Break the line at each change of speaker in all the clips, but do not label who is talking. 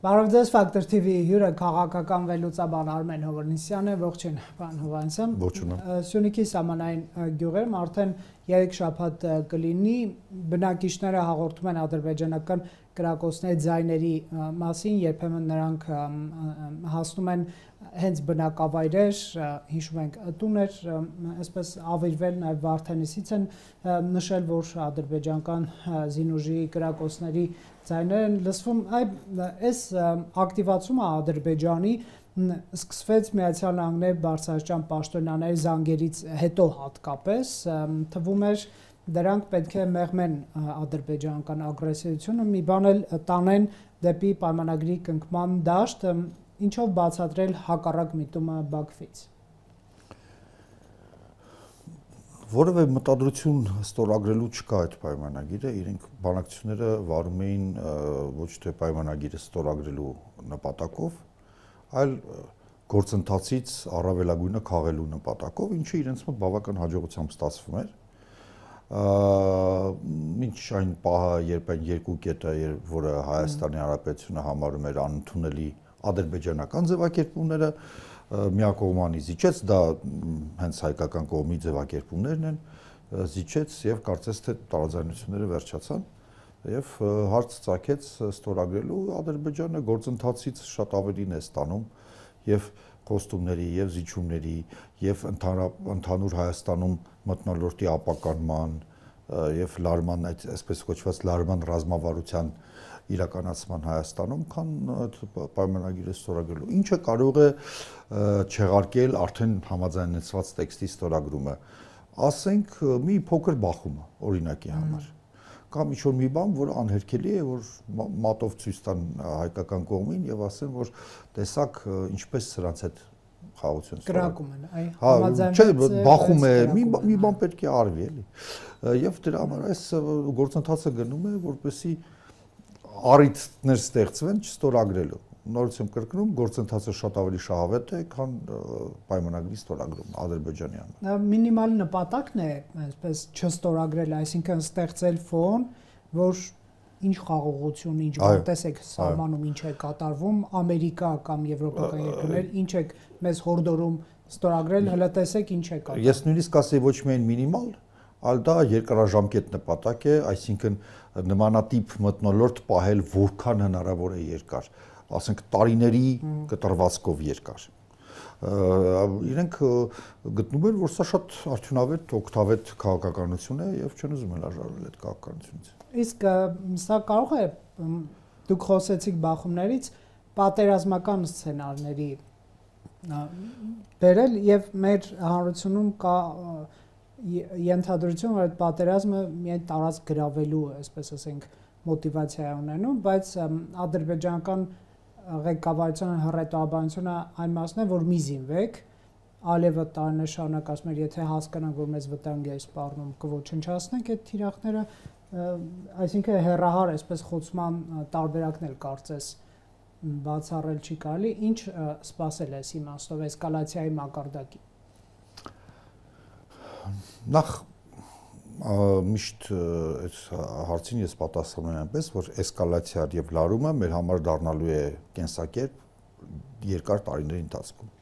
Բարև ձեզ, Factor TV հյուրը քաղաքական վերլուծաբան Արմեն Հովհաննիսյանն է, ողջույն, պարոն Հովհաննիսյան։
Ողջույն։
Սյունիքի սահմանային գյուղերում արդեն 3 շաբաթ կլինի, բնակիչները հաղորդում են ադրբեջանական կրակոցների ձայների մասին, երբեմն նրանք հասնում են հենց բնակավայրեր, հիշում ենք տուներ, այսպես ավիրվել, նաև Վարդենիսից են նշել, որ ադրբեջանական զինուժի կրակոցների ձայներ են լսվում, այս ակտիվացումը Ադրբեջանի սկսվեց Միացյալ Նահանգների բարձրաստիճան պաշտոնյաների զանգերից հետո հատկապես, թվում էր դրանք պետք է մեղմեն ադրբեջանական ագրեսիվությունը, մի բան էլ տանեն դեպի պայմանագրի կնքման դաշտ, ինչով բացատրել հակառակ միտումը Բաքվից։
Որևէ մտադրություն ստորագրելու չկա այդ պայմանագիրը, իրենք բանակցությունները վարում էին ոչ թե պայմանագիրը ստորագրելու նպատակով, այլ գործընթացից առավելագույնը քաղելու նպատակով, ինչը իրենց մոտ բավական հաջողությամբ ստացվում էր։ Մինչ այն պահը, երբ այն երկու կետը, որը Հայաստանի Հանրապետությունը համարում էր անընդունելի ադրբեջանական ձևակերպումները, միակողմանի զիջեց, դա հենց հայկական կողմի ձևակերպումներն են, զիջեց եւ կարծես թե տարաձայնությունները վերջացան եւ հարց ծագեց ստորագրելու Ադրբեջանը գործընթացից շատ ավելին է ստանում եւ խոստումների եւ զիջումների եւ ընդհանուր Հայաստանում մթնոլորտի ապականման եւ լարման այսպես կոչված լարման ռազմավարության իրականացման Հայաստանում, քան պայմանագիրը ստորագրելու, ինչը կարող է չեղարկել արդեն համաձայնեցված տեքստի ստորագրումը, ասենք մի փոքր բախում օրինակի համար, կամ ինչ-որ մի բան, որ անհերքելի է, որ մատով ցույց տան հայկական կողմին եւ ասեն, որ տեսակ ինչպես սրանց հետ խաղաղություն
կրակում են, այ
համաձայնեցել, բախում է, մի բան պետք է արվի, էլի, եւ դրա համար այս գործընթացը գնում է, որպեսզի առիթներ ստեղծվեն չստորագրելու։ Նորից եմ կրկնում, գործընթացը շատ ավելի շահավետ է, քան պայմանագրի ստորագրումն ադրբեջանյան։
Մինիմալ նպատակն է, այսպես չստորագրել, այսինքն ստեղծել ֆոն, որ ինչ խաղաղություն, ինչ տեսեք սահմանում ինչ է կատարվում, Ամերիկա կամ եվրոպական երկրներ, ինչ է մեզ հորդորում ստորագրել, հələ տեսեք ինչ է կատարվում։
Ես նույնիսկ ասեի ոչ միայն մինիմալ, այլ դա երկարաժամկետ նպատակ է, այսինքն նմանատիպ մթնոլորտ պահել որքան հնարավոր է երկար, ասենք տարիների կտրվածքով երկար։ Իրենք գտնում են, որ սա շատ արդյունավետ, օգտավետ քաղաքականություն է եւ չեն ուզում հրաժարվել այդ քաղաքականությունից։
Իսկ սա կարող է դուք խոսեցիք բախումներից պատերազմական սցենարների բերել եւ մեր հանրությունում կա ենթադրություն, որ այդ պատերազմը միայն տարածք գրավելու, այսպես ասենք, մոտիվացիա է ունենում, բայց ադրբեջանական ղեկավարությունը հռետորաբանությունը այն մասն է, որ մի զինվեք, Ալիևը տարիներ շարունակ ասում էր, եթե հասկանանք, որ մեզ վտանգ է սպառնում, կոչնչացնենք այդ թիրախները, այսինքն հեռահար այսպես խոցման տարբերակն էլ կարծես բացառել չի կարելի, ինչ սպասել այս իմաստով էսկալացիայի մակարդակի։
Նախ միշտ այս հարցին ես պատասխանում եմ այնպես, որ էսկալացիան եւ լարումը մեր համար դառնալու է կենսակերպ երկար տարիների ընթացքում։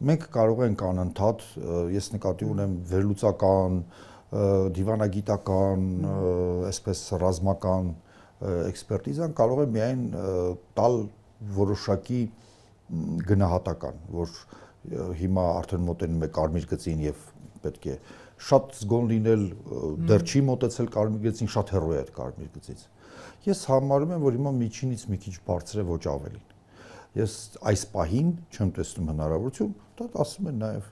Մենք կարող ենք անընդհատ, ես նկատի ունեմ վերլուծական, դիվանագիտական, այսպես ռազմական էքսպերտիզան կարող է միայն տալ որոշակի գնահատական, որ հիմա արդեն մոտենում է կարմիր գծին եւ պետք է շատ զգոն լինել, դեռ չի մոտեցել կարմիր գծին, շատ հեռու է այդ կարմիր գծից։ Ես համարում եմ, որ հիմա միջինից մի քիչ բարձր է, ոչ ավելին։ Ես այս պահին չեմ տեսնում հնարավորություն, դա ասում են նաև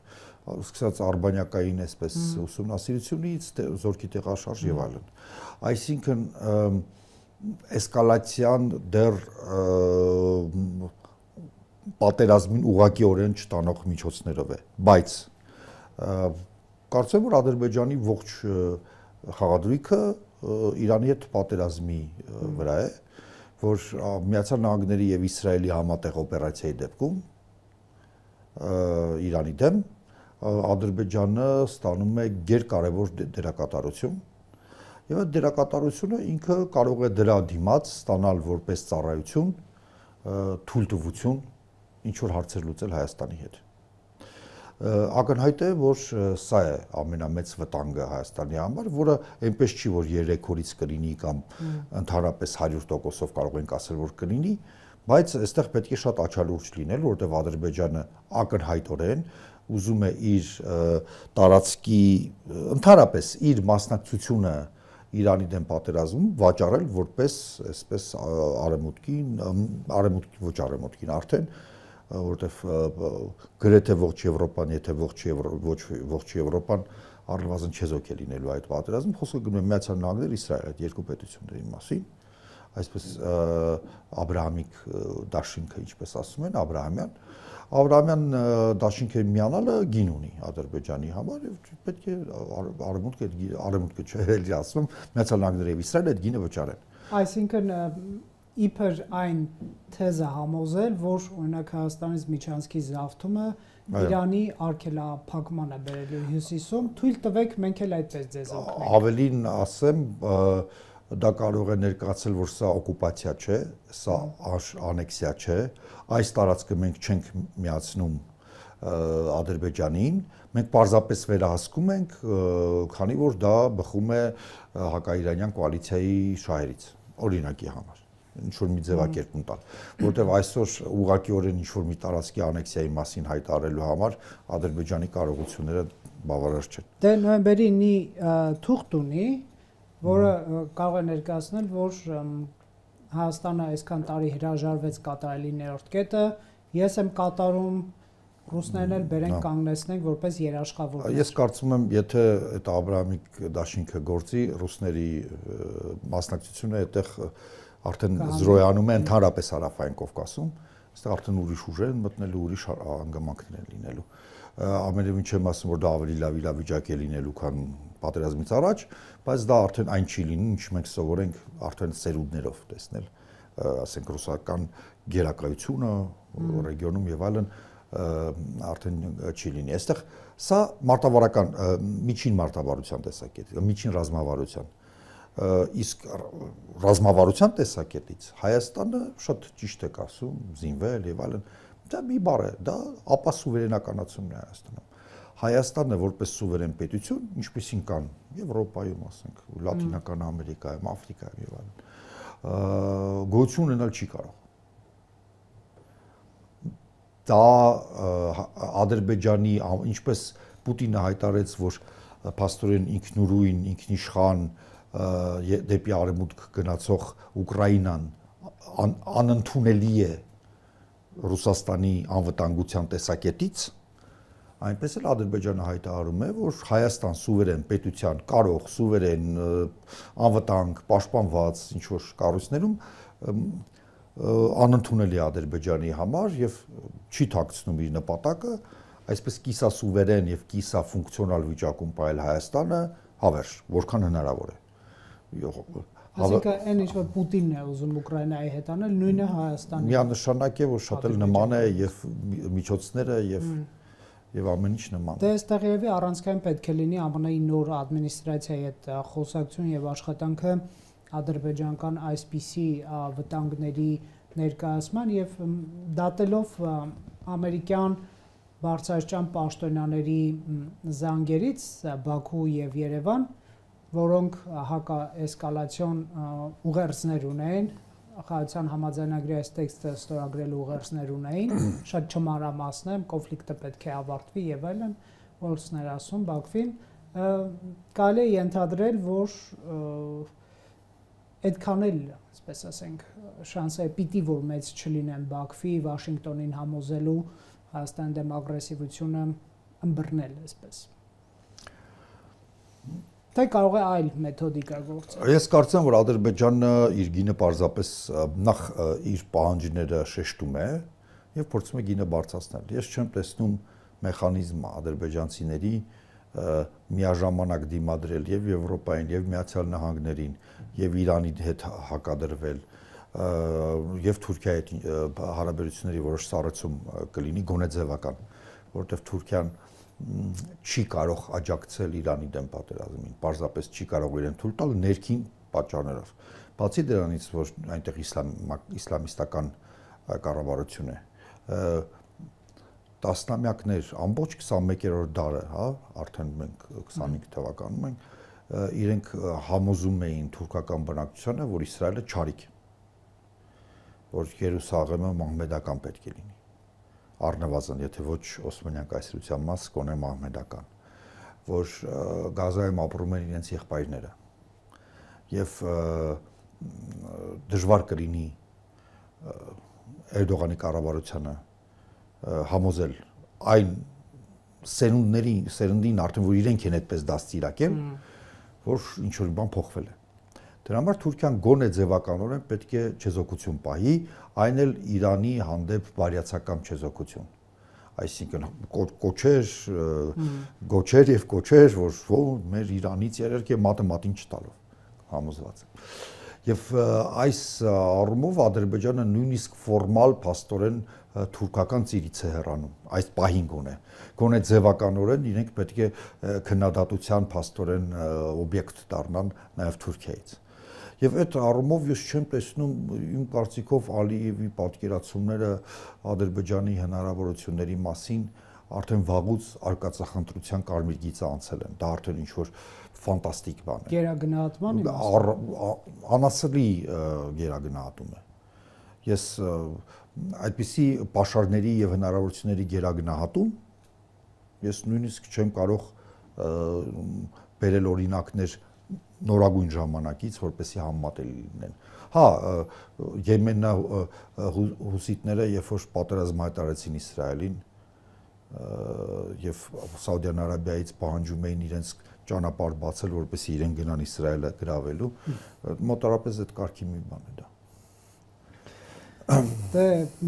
սկսած արբանյակային այսպես ուսումնասիրությունից, զորքի տեղաշարժ եւ այլն։ Այսինքն էսկալացիան դեռ պատերազմին ուղղակիորեն չտանող միջոցներով է, բայց կարծեմ, որ Ադրբեջանի ողջ խաղադրույքը Իրանի հետ պատերազմի վրա է, որ Միացյալ Նահանգների եւ Իսրայելի համատեղ օպերացիայի դեպքում Իրանի դեմ Ադրբեջանը ստանում է գերկարևոր դերակատարություն եւ այդ դերակատարությունը ինքը կարող է դրա դիմաց ստանալ որպես ծառայություն թույլտվություն ինչ որ հարցեր լուծել Հայաստանի հետ։ Ակնհայտ է, որ սա է ամենամեծ վտանգը Հայաստանի համար, որը այնպես չի, որ 3 օրից կլինի կամ ընդհանրապես 100%-ով կարող ենք ասել, որ կլինի, բայց այստեղ պետք է շատ աչալուրջ լինել, որովհետև Ադրբեջանը ակնհայտորեն ուզում է իր տարածքի ընդհանրապես իր մասնակցությունը Իրանի դեմ պատերազմում վաճառել որպես այսպես ոչ արևմուտքին արդեն, որովհետև գրեթե ողջ Եվրոպան, եթե ողջ Եվրոպան առնվազն չեզոք է լինելու այդ պատերազմում, խոսքը գնում է Միացյալ Նահանգներ, Իսրայել այդ երկու պետությունների մասին, այսպես Աբրահամիկ դաշինքը, ինչպես ասում են, Աբրահամյան դաշինքերի միանալը գին ունի Ադրբեջանի համար եւ պետք է արևմուտքը չէ, էլի ասում, Միացյալ Նահանգները եւ Իսրայելը այդ գինը վճարեն։
Այսինքն իբր այն թեզը համոզել, որ օրինակ Հայաստանից Միջանցքի զավթումը Իրանի արգելափակման է բերելու Հյուսիսում, թույլ տվեք մենք էլ այդպես ձեզ օգնենք։
Ավելին ասեմ, դա կարող է ներկայացել, որ սա օկուպացիա չէ, սա անեքսիա չէ, այս տարածքը մենք չենք միացնում Ադրբեջանին, մենք պարզապես վերահսկում ենք, քանի որ դա բխում է հակաիրանյան կոալիցիայի շահերից, օրինակի համար, ինչ-որ մի ձևակերպում տալ, որովհետև այսօր ուղղակիորեն ինչ-որ մի տարածքի անեքսիայի մասին հայտարարելու համար Ադրբեջանի կարողությունները բավարար չեն։
Դե նոյեմբերի 9-ի թուղթ ունի, որը կարող է ներկայացնել, որ Հայաստանը այսքան տարի հրաժարվեց կատարելի ներորդ կետը, ես եմ կատարում, ռուսներն էլ բերենք կանգնեցնենք որպես երաշխավոր։
Ես կարծում եմ, եթե այդ Աբրահամիկ դաշինքը գործի, ռուսների մասնակցությունը այդտեղ արդեն զրոյանում է ընդհանրապես Հարավային Կովկասում, այստեղ արդեն ուրիշ ուժեր են մտնելու, ուրիշ հանգամանքներ են լինելու։ Ամենևին չեմ ասում, որ դա ավելի լավ իրավիճակ է լինելու, քան պատերազմից առաջ, բայց դա արդեն այն չի լինի, ինչ մենք սովորենք արդեն սերունդներով տեսնել, ասենք ռուսական գերակայությունը ռեգիոնում եւ այլն արդեն չի լինի։ Այստեղ սա մարտավարական միջին մարտավարության տեսակետ, միջին ռազմավարության, իսկ ռազմավարության տեսակետից Հայաստանը շատ ճիշտ եք ասում, զինվել եւ այլն, դա մի բառ է, դա ապասուվերենականացումն է Հայաստանում։ Հայաստանը որպես սուվերեն պետություն, ինչպեսին կան Եվրոպայում, ասենք, Լատինական Ամերիկայում, Աֆրիկայում եւ այլն, գոյություն ունենալ չի կարող։ Դա Ադրբեջանի, ինչպես Պուտինը հայտարարեց, որ փաստորեն ինքնուրույն, ինքնիշխան դեպի արևմուտք գնացող Ուկրաինան անընդունելի է Ռուսաստանի անվտանգության տեսակետից, այնպես էլ Ադրբեջանը հայտարարում է, որ Հայաստան սուվերեն պետության կարող սուվերեն անվտանգ պաշտպանված ինչ որ կառույցներում անընդունելի է Ադրբեջանի համար եւ չի թաքցնում իր նպատակը, այսպես կիսասուվերեն եւ կիսաֆունկցիոնալ վիճակում պահել Հայաստանը հավերժ, որքան հնարավոր է։
Այսինքն այն ինչ որ Պուտինն է ուզում Ուկրաինայի հետ անել, նույնը Հայաստանի։
Միանշանակ է, որ շատ էլ նման է եւ միջոցները եւ ամեն ինչ նման։
Դե այստեղ երևի առանցքային պետք է լինի ԱՄՆ-ի նոր ադմինիստրացիայի հետ խոսակցություն եւ աշխատանքը ադրբեջանական այսպիսի վտանգների ներկայացման եւ դատելով ամերիկյան բարձրաստիճան պաշտոնյաների զանգերից Բաքու եւ Երևան, որոնք հակաէսկալացիոն ուղերձներ ունեն, խաղաղության համաձայնագրի այս տեքստը ստորագրելու ուղերձներ ունեն, շատ չմանրամասնեմ, կոնֆլիկտը պետք է ավարտվի եւ այլն, որոնցներ ասում Բաքվին, կարելի է ենթադրել, որ այդքան էլ, այսպես ասենք, շանսը պիտի որ մեծ չլինեն Բաքվի, Վաշինգտոնին համոզելու Հայաստանի դեմ ագրեսիվությունը ըմբռնել, այսպես։ Թե կարող է այլ մեթոդիկա գործել։
Ես կարծում եմ, որ Ադրբեջանը իր գինը պարզապես նախ իր պահանջները շեշտում է եւ փորձում է գինը բարձրացնել։ Ես չեմ տեսնում մեխանիզմ ադրբեջանցիների միաժամանակ դիմադրել եւ Եվրոպային, եւ Միացյալ Նահանգներին, եւ Իրանի հետ հակադրվել, եւ Թուրքիայի հետ հարաբերությունների որոշ սառեցում կլինի գոնե ձևական, որովհետեւ Թուրքիան չի կարող աջակցել Իրանի դեմ պատերազմին, պարզապես չի կարող իրեն թույլ տալ ներքին պատճառներով։ Բացի դրանից, որ այնտեղ իսլամիստական կառավարություն է։ Տասնամյակներ, ամբողջ 21-րդ դարը, հա, արդեն մենք 25 թվականում ենք, իրենք համոզում էին թուրքական բնակչությանը, որ Իսրայելը չարիք է, որ Երուսաղեմը մահմեդական պետք է լինի, առնվազն, եթե ոչ Օսմանյան կայսրության մաս, կոնե մահմեդական, որ Գազայում ապրում են իրենց եղբայրները, եւ դժվար կլինի Էրդողանի կառավարությանը համոզել այն սերունդին արդեն որ իրենք են այդպես դաստիարակել, որ ինչ որ բան փոխվել է։ Դրա համար Թուրքիան գոնե ձևականորեն պետք է չեզոքություն պահի, այն էլ Իրանի հանդեպ բարյացակամ չեզոքություն։ Այսինքն գոչեր եւ կոչեր, որ մեր Իրանից երերք է մատը մատին չտալով համոզված է։ Եվ այս առումով Ադրբեջանը նույնիսկ ֆորմալ փաստորեն թուրքական ծիրից է հեռանում, այս պահին գոնե ձևականորեն իրենք պետք է քննադատության փաստորեն օբյեկտ դառնան նաև Թուրքիայից։ Եվ այդ առումով ես չեմ տեսնում իմ կարծիքով Ալիևի պատկերացումները Ադրբեջանի հնարավորությունների մասին արդեն վաղուց արկածախնդրության կարմիր գիծը անցել են, դա արդեն ինչ որ ֆանտաստիկ բան է։
Գերագնահատման
անասելի գերագնահատում է։ Ես այդպիսի պաշարների եւ հնարավորությունների գերագնահատում ես նույնիսկ չեմ կարող բերել օրինակներ նորագույն ժամանակից, որպեսզի համեմատելի լինեն։ Հա, Եմեննա հուսիտները երբ որ պատերազմ հայտարարեցին Իսրայելին եւ Սաուդյան Արաբիայից պահանջում էին իրենց ճանապարհ բացել, որպեսզի իրեն գնան Իսրայելը գրավելու, մոտավորապես այդ կարգի մի բան է դա։
Դե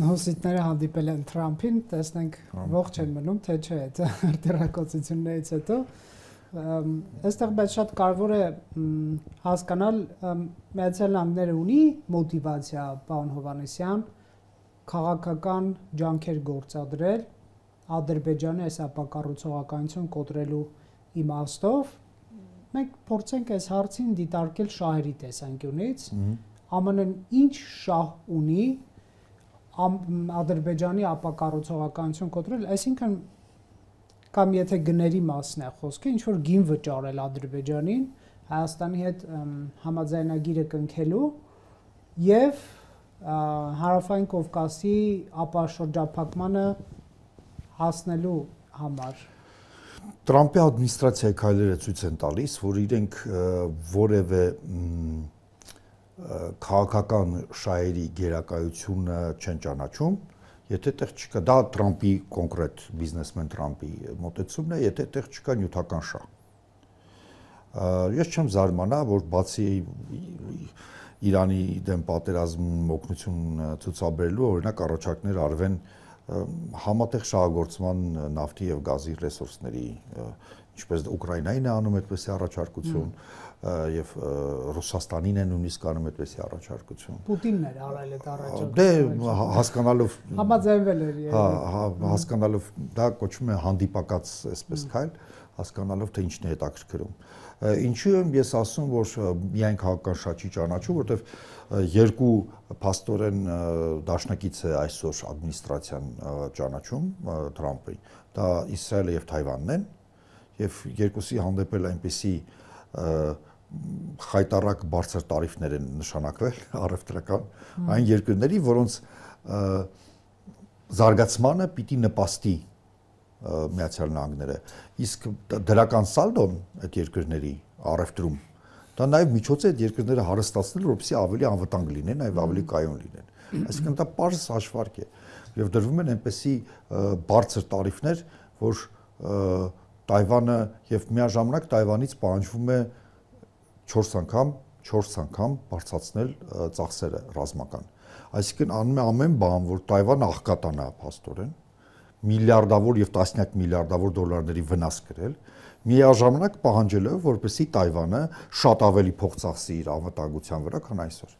հուսիտները հանդիպել են Թրամփին, տեսնենք ողջ են մնում, թե չէ, այդ արտերակոծություններից հետո։ Այստեղ բայց շատ կարևոր է հասկանալ Միացյալ Նահանգները ունի մոտիվացիա, պարոն Հովհաննիսյան, քաղաքական ջանքեր գործադրել Ադրբեջանի այս ապակառուցողականություն կոտրելու իմաստով։ Մենք փորձենք այս հարցին դիտարկել շահերի տեսանկյունից։ ԱՄՆ-ն ինչ շահ ունի Ադրբեջանի ապակառուցողականություն կոտրել, այսինքն կամ եթե գների մասն է խոսքը, ինչ որ գին վճարել Ադրբեջանին Հայաստանի հետ համաձայնագիրը կնքելու եւ Հարավային Կովկասի ապաշրջափակմանը հասնելու համար։
Տրամփի ադմինիստրացիայի քայլերը ցույց են տալիս, որ իրենք որևէ քաղաքական շահերի գերակայությունը չեն ճանաչում, եթե տեղ չկա, դա Տրամփի կոնկրետ բիզնեսմեն Տրամփի մոտեցումն է, եթե տեղ չկա նյութական շահ։ Ես չեմ զարմանա, որ բացի Իրանի դեմ պատերազմ օգնություն ցուցաբերելու, օրինակ առաջարկներ արվեն համատեղ շահագործման նավթի եւ գազի ռեսուրսների, ինչպես Ուկրաինային է անում այդպեսի առաջարկություն, եւ Ռուսաստանին է նույնիսկ անում այդպեսի առաջարկություն։
Պուտինն էր արել այդ առաջարկությունը։
Դե հասկանալով
համաձայնվել էր։
Հա, հասկանալով դա կոչվում է հանդիպակաց այսպես քայլ, հասկանալով թե ինչն է հետաքրքրում։ Ինչու եմ ես ասում, որ միայն քաղաքական շահ չի ճանաչում, որովհետև երկու փաստորեն դաշնակից է այսօր ադմինիստրացիան ճանաչում Թրամփի, դա Իսրայելը եւ Թայվանն են, եւ երկուսի հանդեպ էլ այնպեսի խայտարակ բարձր տարիֆներ են նշանակվել առևտրական այն երկրների, որոնց զարգացմանը պիտի նպաստի Միացյալ Նահանգները, իսկ դրական սալդոն այդ երկրների առևտրում դա նաև միջոց է այդ երկրները հարստացնել, որպեսզի ավելի անվտանգ լինեն, նաև ավելի կայուն լինեն։ Այսինքն դա պարզ հաշվարկ է եւ դրվում են այնպեսի բարձր տարիֆներ, որ Թայվանը եւ միաժամանակ Թայվանից պահանջվում է 4 անգամ բարձրացնել ծախսերը ռազմական։ Այսինքն անում է ամեն բան, որ Թայվանը աղքատանա փաստորեն, միլիարդավոր եւ տասնյակ միլիարդավոր դոլարների վնաս կրել, միաժամանակ պահանջելով, որպեսզի Թայվանը շատ ավելի փող ծախսի իր անվտանգության վրա, քան այսօր։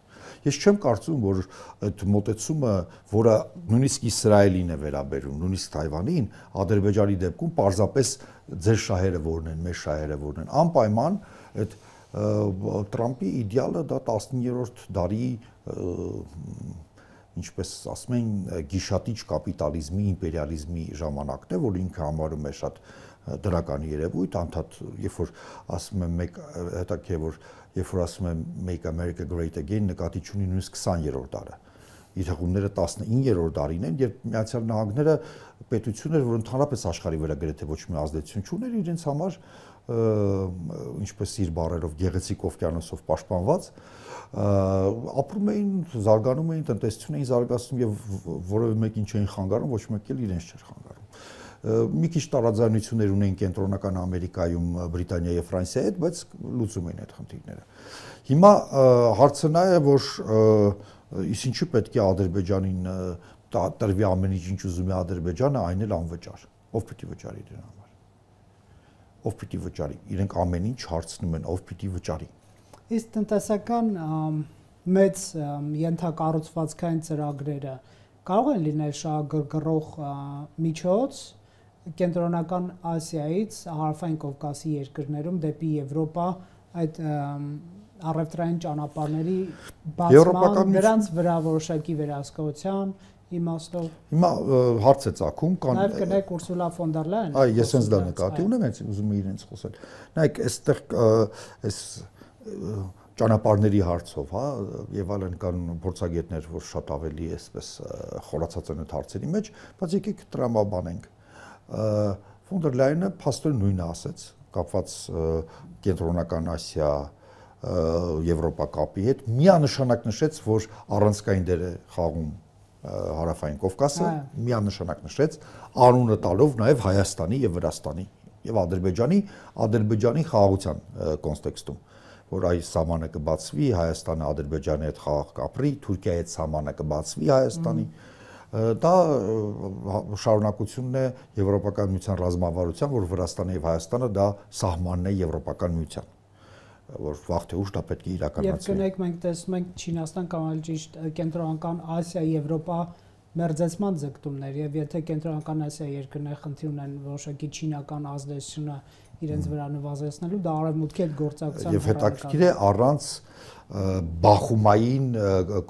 Ես չեմ կարծում, որ այդ մոտեցումը, որը նույնիսկ Իսրայելին է վերաբերում, նույնիսկ Թայվանին, Ադրբեջանի դեպքում պարզապես ձեր շահերը որն են, մեր շահերը որն են, անպայման այդ Տրամփի իդեալը դա 19-րդ դարի ինչպես ասում են, գիշատիչ կապիտալիզմի, իմպերիալիզմի ժամանակն է, որ ինքը համարում է շատ դրական երևույթ, անդադ երբ որ ասում եմ հետաքրքիր որ երբ որ ասում եմ Make America Great Again, նկատի ունի նույնիսկ 20-րդ դարը։ Իր հղումները 19-րդ դարին են, երբ Միացյալ Նահանգները պետություն էր, որ ընդհանրապես աշխարհի վրա գրեթե ոչ մի ազդեցություն չուներ, իրենց համար ինչպես իր բառերով գեղեցիկ օվկիանոսով պաշտպանված ապրում էին, զարգանում էին, տնտեսություն էին զարգացնում եւ որևէ մեկին չէին խանգարում, ոչ մեկ էլ իրենց չէր խանգարում։ Մի քիչ տարաձայնություններ ունեն կենտրոնական Ամերիկայում, Բրիտանիայի եւ Ֆրանսիայի հետ, բայց լուծում էին այդ խնդիրները։ Հիմա հարցը նա է, որ իսկ ինչու պետք է Ադրբեջանին տրվի ամեն ինչ ուզում է Ադրբեջանը, այն էլ անվճար։ Ով պիտի վճարի դրա համար։ Ով պիտի վճարի։ Իրենք ամեն ինչ հարցնում են, ով պիտի վճարի։
Իսկ տնտեսական մեծ ենթակառուցվածքային ծրագրերը կարող են լինել շահագրգռող միջոց կենտրոնական Ասիայից Հարավային Կովկասի երկրներում դեպի Եվրոպա այդ առևտրային ճանապարհների բացման, դրանց վրա որոշակի վերահսկողության իմաստով։
Հիմա հարց է ծագում, կան
նաև կնեք Ուրսուլա ֆոն դեր Լայան։
Այ ես հենց դա նկատի ունեմ, հենց ուզում եմ իրենց խոսել։ Նայեք, այստեղ այս ճանապարհների հարցով, հա, եւ այլն կան փորձագետներ, որ շատ ավելի այսպես խորացած են այդ հարցերի մեջ, բայց եկեք տրամաբանենք։ Ֆոն դեր Լայենը փաստորեն նույնը ասեց, կապված կենտրոնական Ասիա Եվրոպա կապի հետ, միանշանակ նշեց, որ առանցքային դեր է խաղում Հարավային Կովկասը, միանշանակ նշեց, անունը տալով նաև Հայաստանի եւ Վրաստանի եւ Ադրբեջանի խաղաղության կոնտեքստում, որ այս սահմանը կբացվի, Հայաստանը Ադրբեջանի հետ խաղաղ կապրի, Թուրքիայի հետ սահմանը կբացվի Հայաստանի, դա շարունակությունն է Եվրոպական միության ռազմավարության, որ Վրաստանը եւ Հայաստանը դա սահմանն է Եվրոպական միության, որ վաղ թե ուշ դա պետք է իրականացվի։
Եվ կնեք մենք տեսնում ենք Չինաստան կամ այլ ճիշտ կենտրոնական Ասիա, Եվրոպա մերձեցման ձգտումներ եւ եթե կենտրոնական Ասիա երկրները խնդիր ունեն որոշակի չինական ազդեցությունը իրենց վրա նվազեցնելու, դա արևմուտքի հետ գործակցության
եւ հետաքրքիր է առանց բախումային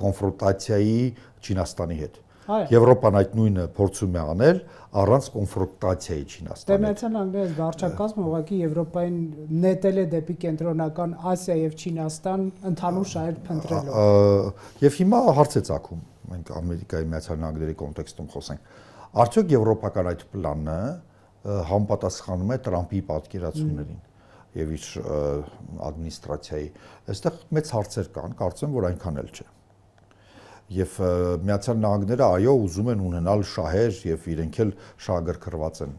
կոնֆրոնտացիայի Չինաստանի հետ։ Եվրոպան այդ նույնը փորձում է անել առանց կոնֆրոնտացիայի Չինաստանի հետ։
Միացյալ Նահանգների վարչակազմը ուղղակի Եվրոպային նետել է դեպի կենտրոնական Ասիա եւ Չինաստան ընդհանուր շահեր փնտրելով։
Եվ հիմա հարց է ծագում, մենք Ամերիկայի Միացյալ Նահանգների կոնտեքստում խոսենք։ Արդյոք եվրոպական այդ պլանը համապատասխանում է Տրամփի պատկերացումներին եւ իր ադմինիստրացիայի։ Այստեղ մեծ հարցեր կան, կարծեմ, որ այնքան էլ չէ։ Եվ Միացյալ Նահանգները այո ուզում են ունենալ շահեր եւ իրենք էլ շահագրգռված են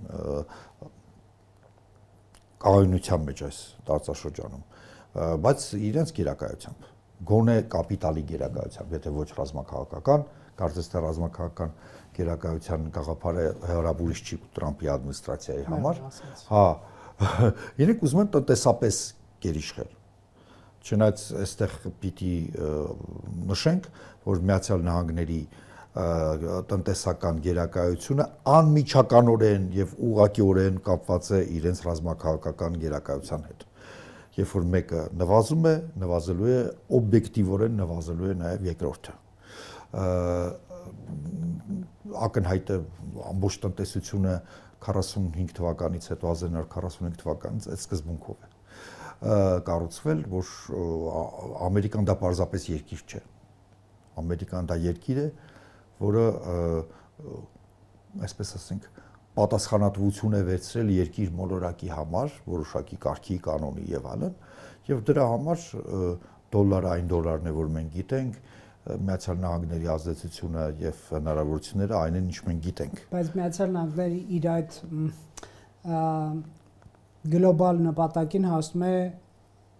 կայունության մեջ այս տարածաշրջանում, բայց իրենց գերակայությամբ, գոնե կապիտալի գերակայությամբ, եթե ոչ ռազմաքաղաքական, կարծես թե ռազմաքաղաքական գերակայության գաղափարը հնարավորից չի Տրամփի ադմինիստրացիայի համար, հա, իրենք ուզում են տնտեսապես գերիշխել։ Չնայած այստեղ պիտի նշենք, որ Միացյալ Նահանգների տնտեսական գերակայությունը անմիջականորեն եւ ուղղակիորեն կապված է իրենց ռազմաքաղաքական գերակայության հետ։ Երբ որ մեկը նվազում է, նվազելու է օբյեկտիվորեն նվազելու է նաեւ երկրորդը։ Ակնհայտ է ամբողջ տնտեսությունը 45 թվականից հետո 1945 թվականից այդ սկզբունքով է կառուցվել, որ Ամերիկան դա պարզապես երկիր չէ։ Ամերիկան դա երկիր է, որը այսպես ասենք պատասխանատվություն է վերցրել երկիր մոլորակի համար, որոշակի կարգի, կանոնի եւ այլն, եւ դրա համար դոլարը այն դոլարն է, որ մենք գիտենք, Միացյալ Նահանգների ազդեցությունը եւ հնարավորությունները այն են, ինչ մենք գիտենք։
Բայց Միացյալ Նահանգները իր այդ գլոբալ նպատակին հասնում է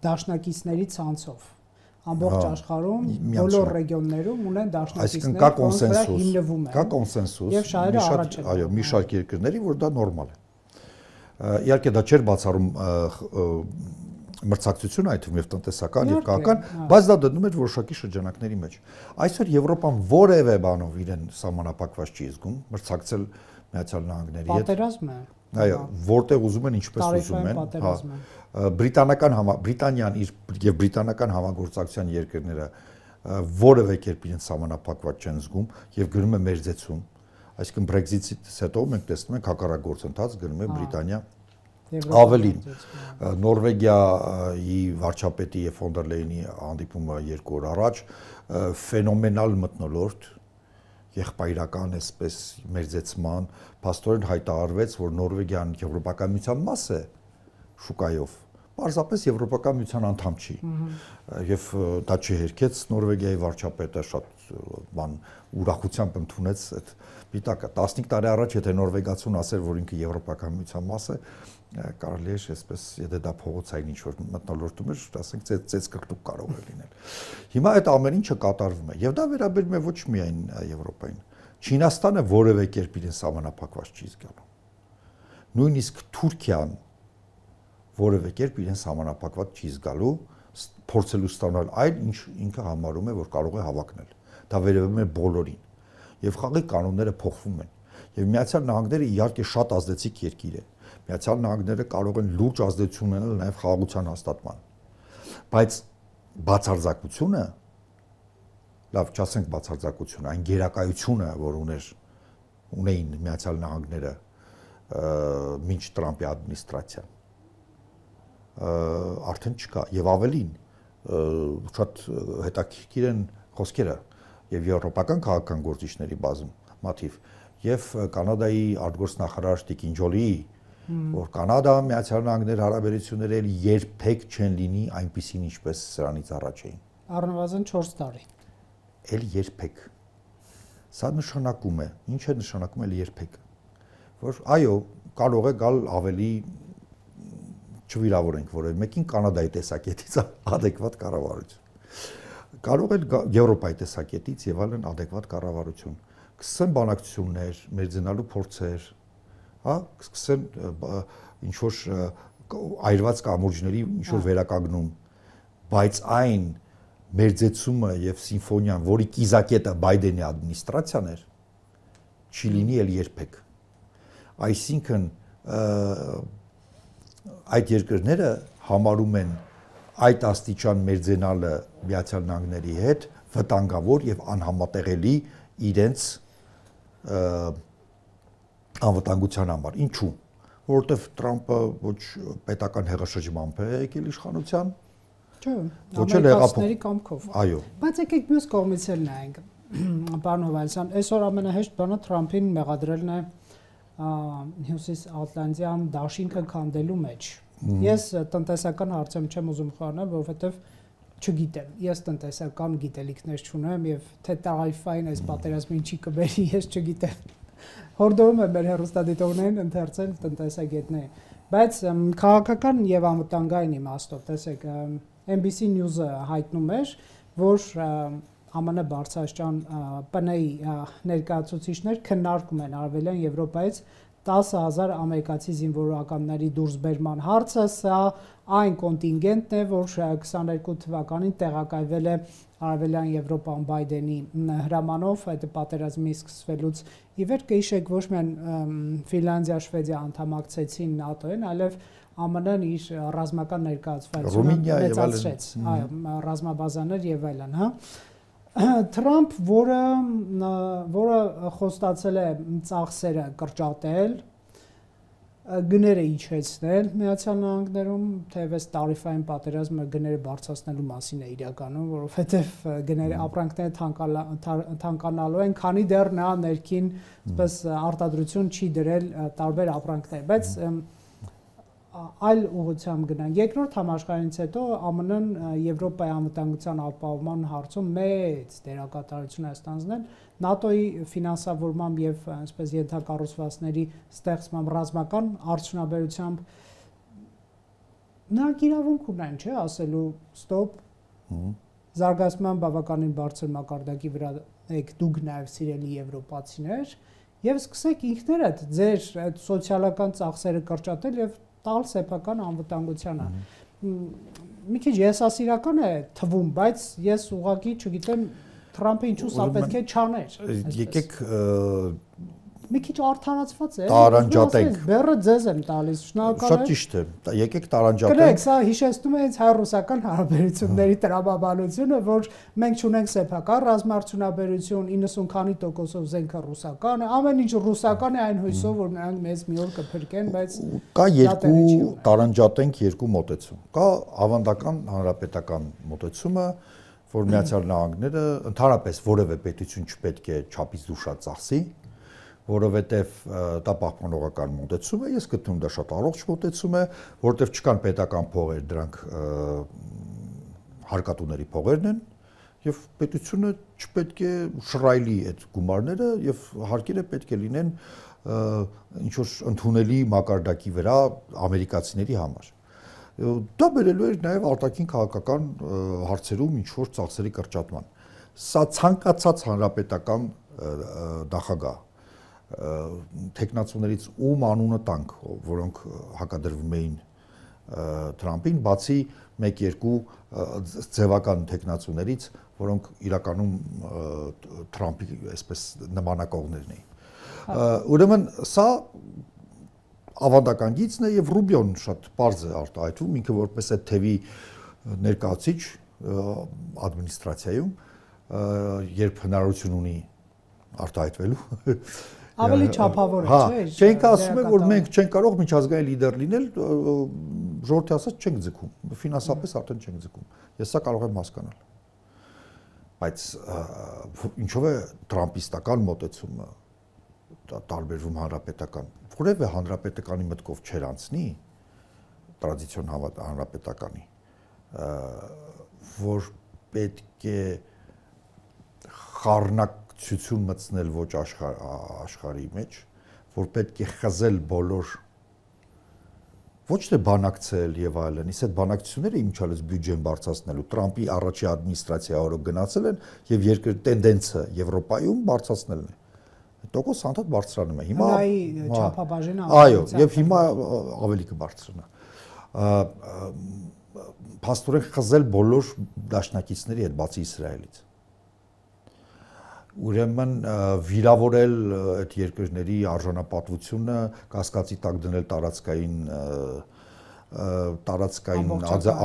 դաշնակիցների ցանցով։ Ամբողջ աշխարհում բոլոր ռեգիոններում ունեն դաշնակիցներ, որոնք հիմնվում են։
Կա կոնսենսուս։
Եվ շահերը առաջ են։
Այո, մի շարք երկրների, որ դա նորմալ է։ Իհարկե դա չէր բացառում մրցակցություն այդ թվում եւ տնտեսական եւ քաղաքական, բայց դա դնում էր որոշակի շրջանակների մեջ։ Այսօր Եվրոպան որևէ բանով իրեն սահմանապակված չի զգում մրցակցել Միացյալ Նահանգների հետ։
Պատերազմ է։
Այո, որտեղ ուզում են, ինչպես ուզում են, հա։ Բրիտանիան իր եւ բրիտանական համագործակցության երկրները որևէ կերպ իրենց սահմանափակված չեն զգում եւ գնում է մերձեցում, այսինքն Brexit-ից հետո մենք տեսնում ենք հակառակ գործընթաց գնում է Բրիտանիա ավելին Նորվեգիայի վարչապետի եւ ֆոն դեր Լեյենի հանդիպումը 2 օր առաջ ֆենոմենալ մթնոլորտ եղբայրական այսպես մերձեցման փաստորեն հայտարարվեց, որ Նորվեգիան եվրոպական միության մաս է շուկայով պարզապես եվրոպական միության անդամ չի եւ դա չհերքեց Նորվեգիայի վարչապետը շատ բան ուրախությամբ ընդունեց այդ պիտակը 15 տարի առաջ եթե նորվեգացուն ասեր որ ինքը եվրոպական միության մաս է կարելի է այսպես եթե դա փողոցային ինչ որ մթնոլորտում է ասենք ծեծկրտուկ կարող է լինել հիմա այդ ամեն ինչը կատարվում է եւ դա վերաբերում է ոչ միայն Եվրոպային Չինաստանը որևէ կերպ իրեն սահմանափակված չի զգալու նույնիսկ Թուրքիան որևէ կերպ իրեն սահմանափակված չի զգալու փորձելու ստանալ այն ինչ ինքը համարում է որ կարող է հավակնել դա վերաբերում է բոլորին եւ խաղի կանոնները փոխվում են եւ Միացյալ Նահանգները իհարկե շատ ազդեցիկ երկիր է Միացյալ Նահանգները կարող են լուրջ ազդեցություն ունենալ նաեւ խաղաղության հաստատման բայց բացարձակությունը լավ չասենք բացարձակությունը այն գերակայությունը որ ունեին Միացյալ Նահանգները մինչ Տրամպի ադմինիստրացիան արդեն չկա եւ ավելին շատ հետաքրքիր են խոսքերը եւ եվրոպական քաղաքական գործիչների բազում մաթիվ եւ Կանադայի արտգործնախարար Տիկին Ջոլիի որ Կանադա Միացյալ Նահանգներ հարաբերությունները երբեք չեն լինի այնպիսին ինչպես սրանից առաջ էին
առնվազն 4 տարի
էլ երբեք սա նշանակում է ինչ է նշանակում էլ երբեք որ այո կարող է գալ ավելի չվիրավորենք որևէ մեկին Կանադայի տեսակետից adekvat կառավարություն կարող է Եվրոպայի տեսակետից եւ այլն adekvat կառավարություն կսկսեն բանակցություններ մերձենալու փորձեր հա կսկսեն ինչ որ այրված կամուրջների ինչ որ վերականգնում բայց այն մերձեցումը եւ սիմֆոնիան որի կիզակետը Բայդենի ադմինիստրացիան էր չի լինի էլ երբեք այսինքն այդ երկրները համարում են այդ աստիճան մերձենալը Միացյալ Նահանգների հետ վտանգավոր եւ անհամատեղելի իրենց անվտանգության համար ինչու որովհետեւ Տրամպը ոչ պետական հեղաշրջմամբ է եկել իշխանության
ոչ էլ հեղափոխների կամքով
այո
բայց եկեք մյուս կողմից էլ նայենք պարոն Հովհաննիսյան այսօր ամենահեշտ բանը Տրամփին մեղադրելն է Հյուսիսատլանտյան դաշինքը քանդելու մեջ ես տնտեսական հարցեմ չեմ ուզում խառնել որովհետև չգիտեմ ես տնտեսական գիտելիքներ չունեմ եւ թե տարիֆային այս պատերազմը ինչի կբերի ես չգիտեմ հորդորում եմ մեր հեռուստադիտողներին ընթերցել տնտեսագետներին բայց քաղաքական եւ անվտանգային իմաստով տեսեք NBC News-ը հայտնում էր որ ԱՄՆ բարձրաստիճան ՊՆ-ի ներկայացուցիչներ քննարկում են Արևելյան Եվրոպայից 10,000 ամերիկացի զինվորականների դուրսբերման հարցը, սա այն կոնտինգենտն է, որ 22 թվականին տեղակայվել է Արևելյան Եվրոպան Բայդենի հրամանով, այդ պատերազմի սկսվելուց ի վեր կհիշեք ոչ միայն Ֆինլանդիա, Շվեդիա անդամակցեցին ՆԱՏՕ-ին, այլև ԱՄՆ-ն իր ռազմական ներկայացվածությունը մեծացրեց, այո, ռազմաբազաներ եւ այլն, հա Թրամփ, որը խոստացել է ծախսերը կրճատել, գները իջեցնել Միացյալ Նահանգներում, թեևս տարիֆային պատերազմը գները բարձրացնելու մասին է իրականում, որովհետև գները ապրանքները թանկանալու են, քանի դեռ նա ներքին, այսպես արտադրություն չի դրել տարբեր ապրանքներ, բայց այլ ուղղությամբ գնանք։ Երկրորդ համաշխարհից հետո ԱՄՆ-ն Եվրոպայի անվտանգության ապահովման հարցում մեծ դերակատարություն է ստանձնել ՆԱՏՕ-ի ֆինանսավորմամբ եւ այսպես ենթակառուցվածքների ստեղծմամբ ռազմական արդյունաբերությամբ նրանք իրավունք ունեն, չէ, ասելու ստոպ զարգացման բավականին բարձր մակարդակի վրա եք դուք նաեւ սիրելի եվրոպացիներ եւ սկսեք ինքներդ ձեր այդ սոցիալական ծախսերը կրճատել եւ տալ սեփական անվտանգությանը։ Մի քիչ եսասիրական է թվում, բայց ես ուղղակի չգիտեմ Թրամփը ինչու սա պետք է չաներ։
Եկեք
մի քիչ արդարացված է։
Տարանջատենք։
Բեռը ձեզ եմ տալիս, շնորհակալ եմ։
Շատ ճիշտ է։ Եկեք տարանջատենք։
Գրեք, սա հիշեցնում է ինձ հայ-ռուսական հարաբերությունների տրամաբանությունը, որ մենք չունենք սեփական ռազմարտունաբերություն, 90 քանի տոկոսով զենքը ռուսական է, ամեն ինչ ռուսական է այն հույսով, որ նրանք մեզ մի օր կփրկեն, բայց
կա երկու տարանջատենք երկու մոտեցում։ Կա ավանդական հանրապետական մոտեցումը, որ Միացյալ Նահանգները ընդհանրապես որևէ պետություն չպետք է չափից դուրս ծախսի, որովհետև դա պահպանողական մոտեցում է, ես գտնում դա շատ առողջ մոտեցում է, որովհետև չկան պետական փողեր, դրանք հարկատուների փողերն են, եւ պետությունը չպետք է շռայլի այդ գումարները եւ հարկերը պետք է լինեն ինչ որ ընդունելի մակարդակի վրա ամերիկացիների համար։ Դա բերելու էր նաև արտաքին քաղաքական հարցերում ինչ որ ծախսերի կրճատման։ Սա ցանկացած հանրապետական նախագահ տեխնացուներից ում անունը տանք, որոնք հակադրվում էին Թրամփին, բացի 1-2 ձևական տեխնացուներից, որոնք իրականում Թրամփի այսպես նմանակողներն էին։ Ուրեմն սա ավանդական գիծն է եւ Ռուբիոն շատ པարզ է արտահայտվում, ինքը որպես այդ թևի ներկայացիչ ադմինիստրացիայում, երբ հնարավորություն ունի արտահայտվելու
ավելի չափավոր է, չէ՞։
Չենք ասում են, որ մենք չենք կարող միջազգային լիդեր լինել, ժողովրդի ասած չենք ձգում, ֆինանսապես արդեն չենք ձգում։ Ես սա կարող եմ հասկանալ։ Բայց ինչով է տրամպիստական մոտեցումը տարբերվում հանրապետական, որևէ հանրապետականի մտքով չեր անցնի, տրադիցիոն հանրապետականի, որ պետք է խառնակցություն մտցնել ոչ աշխարհի մեջ, որ պետք է խզել բոլոր, ոչ թե բանակցել եւ այլն, իսկ այդ բանակցությունները իմիջիալից բյուջեն բարձրացնելու, Տրամփի առաջի ադմինիստրացիայի օրոք գնացել են եւ երկրի տենդենսը Եվրոպայում բարձրացնելն է։ Տոկոս անդադ բարձրանում է։ Հիմա
չափաբաժինը
այո, եւ հիմա ավելի կբարձրանա։ Փաստորեն խզել բոլոր դաշնակիցների հետ, բացի Իսրայելից։ Ուրեմն վիրավորել այդ երկրների արժանապատվությունը, կասկածի տակ դնել տարածքային